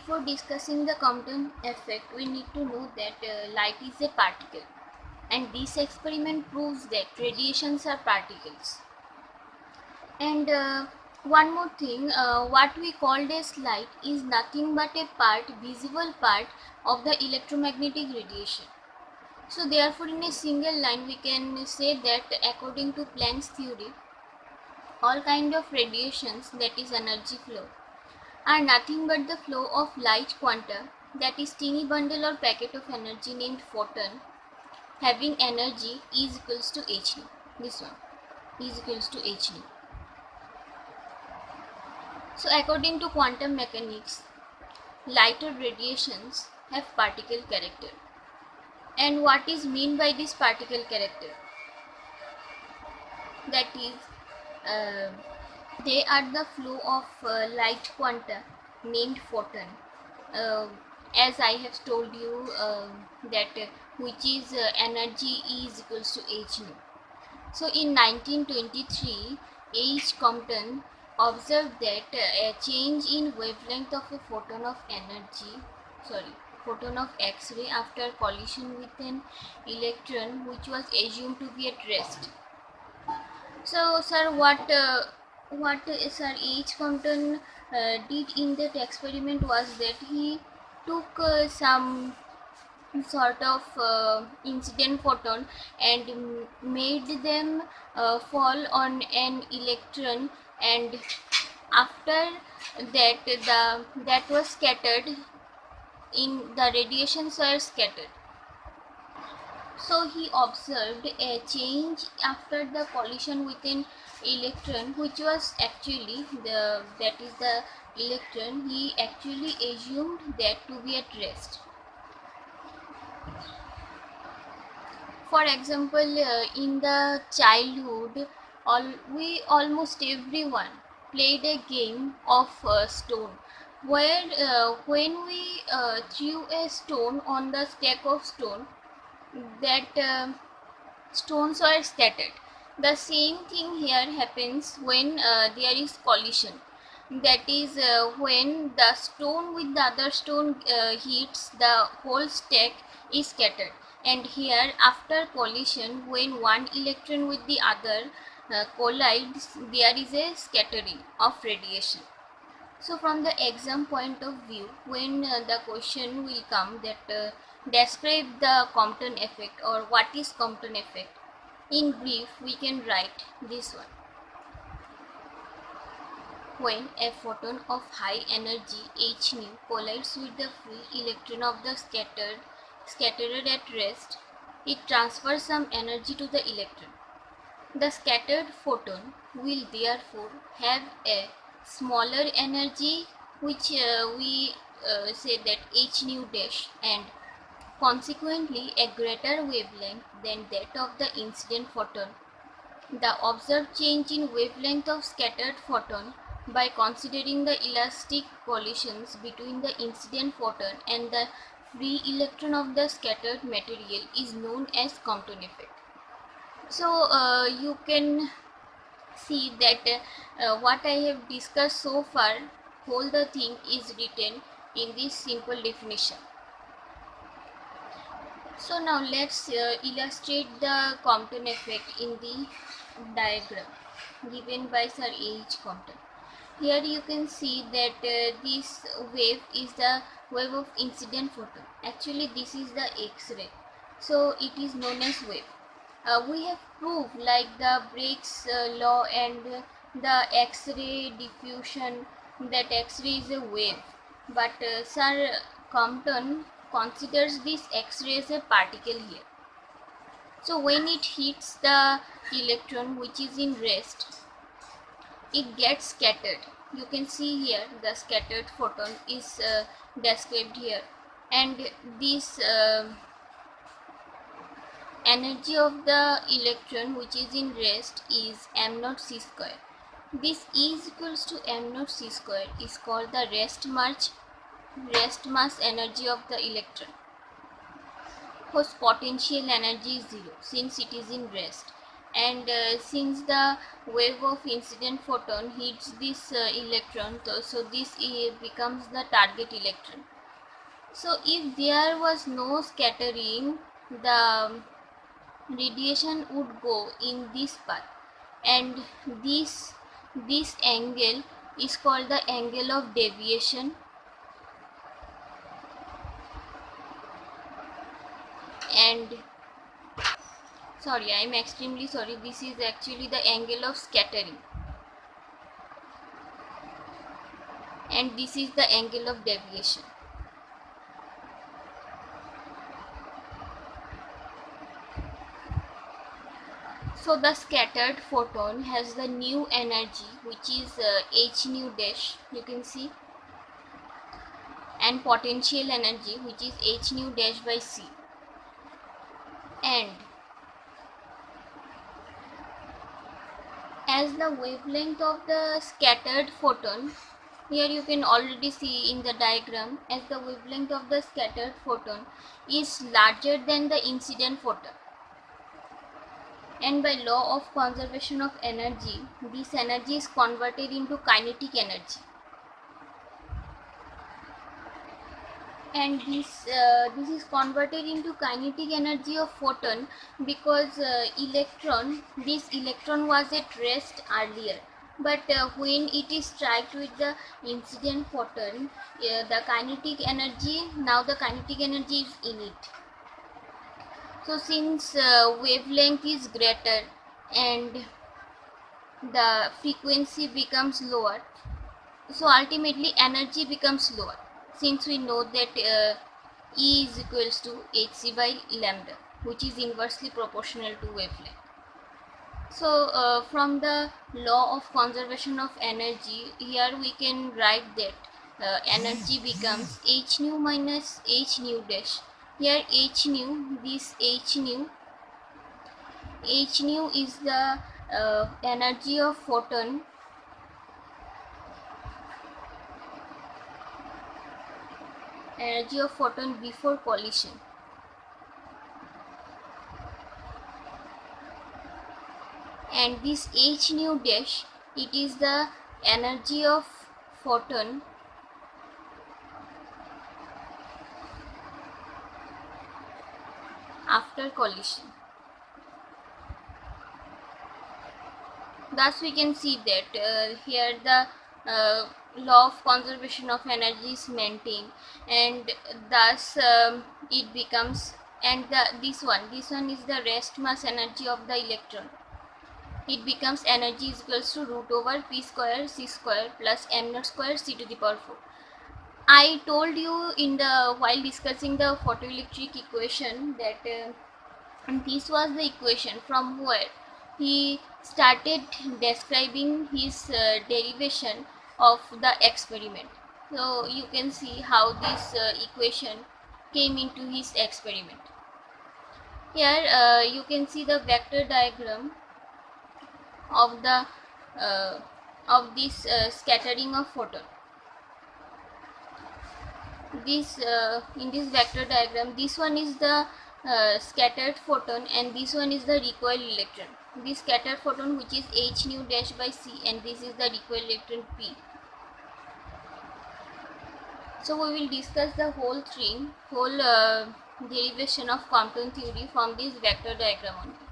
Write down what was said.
before discussing the Compton effect, we need to know that light is a particle, and this experiment proves that radiations are particles. And one more thing, what we called as light is nothing but a visible part of the electromagnetic radiation. So therefore, in a single line, we can say that according to Planck's theory, all kind of radiations, that is energy flow, are nothing but the flow of light quanta, that is teeny bundle or packet of energy named photon, having energy is equals to hν. This one is equals to hν. So according to quantum mechanics, light or radiations have particle character. And what is mean by this particle character? That is, uh, they are the flow of light quanta named photon. Uh, as I have told you that which is energy is equals to hν. So in 1923, H. Compton observed that a change in wavelength of a photon of X-ray after collision with an electron which was assumed to be at rest. So, sir, what Sir H. Compton did in that experiment was that he took some sort of incident photon and made them fall on an electron, and after that was scattered, in the radiations were scattered. So he observed a change after the collision with an electron, which was actually the electron. He actually assumed that to be at rest. For example, in the childhood, we almost everyone played a game of stone, where when we threw a stone on the stack of stone, that stones are scattered. The same thing here happens when there is collision. That is, when the stone with the other stone hits, the whole stack is scattered. And here, after collision, when one electron with the other collides, there is a scattering of radiation. So from the exam point of view, when the question will come that describe the Compton effect or what is Compton effect, in brief we can write this one. When a photon of high energy hν collides with the free electron of the scattered at rest, it transfers some energy to the electron. The scattered photon will therefore have a smaller energy, which we say that hν dash, and consequently a greater wavelength than that of the incident photon. The observed change in wavelength of scattered photon by considering the elastic collisions between the incident photon and the free electron of the scattered material is known as Compton effect. So you can see that what I have discussed so far, whole the thing is written in this simple definition. So now let's illustrate the Compton effect in the diagram given by Sir H. Compton. Here you can see that this wave is the wave of incident photon. Actually this is the X-ray, so it is known as wave. We have proved like the Brake's law and the X-ray diffusion that X-ray is a wave, but Sir Compton considers this X-ray as a particle here. So when it hits the electron which is in rest, it gets scattered. You can see here the scattered photon is described here, and this energy of the electron which is in rest is m0 c square. This E is equals to m0 c square is called the rest mass energy of the electron, whose potential energy is 0 since it is in rest. and since the wave of incident photon hits this electron, so this becomes the target electron. So if there was no scattering, the radiation would go in this path, and this angle is called the angle of deviation. And sorry, I am extremely sorry, this is actually the angle of scattering, and this is the angle of deviation. So the scattered photon has the new energy, which is h nu dash, you can see, and potential energy, which is h nu dash by c. And as the wavelength of the scattered photon, here you can already see in the diagram, as the wavelength of the scattered photon is larger than the incident photon, and by law of conservation of energy, this energy is converted into kinetic energy. And this is converted into kinetic energy of photon because this electron was at rest earlier, but when it is struck with the incident photon, the kinetic energy, now the kinetic energy is in it. So since wavelength is greater and the frequency becomes lower, so ultimately energy becomes lower, since we know that E is equals to hc by lambda, which is inversely proportional to wavelength. So from the law of conservation of energy, here we can write that energy becomes h nu minus h nu dash. Here h nu, this h nu is the energy of photon, before collision, and this h nu dash, it is the energy of photon after collision. Thus we can see that here the law of conservation of energy is maintained, and thus it becomes, and this one is the rest mass energy of the electron. It becomes energy is equals to root over p square c square plus m naught square c to the power 4. I told you in the while discussing the photoelectric equation that this was the equation from where he started describing his derivation of the experiment. So you can see how this equation came into his experiment. Here you can see the vector diagram of the this scattering of photon. This in this vector diagram, this one is the scattered photon, and this one is the recoil electron. This scattered photon, which is h nu dash by c, and this is the recoil electron p. So we will discuss the whole derivation of Compton theory from this vector diagram only.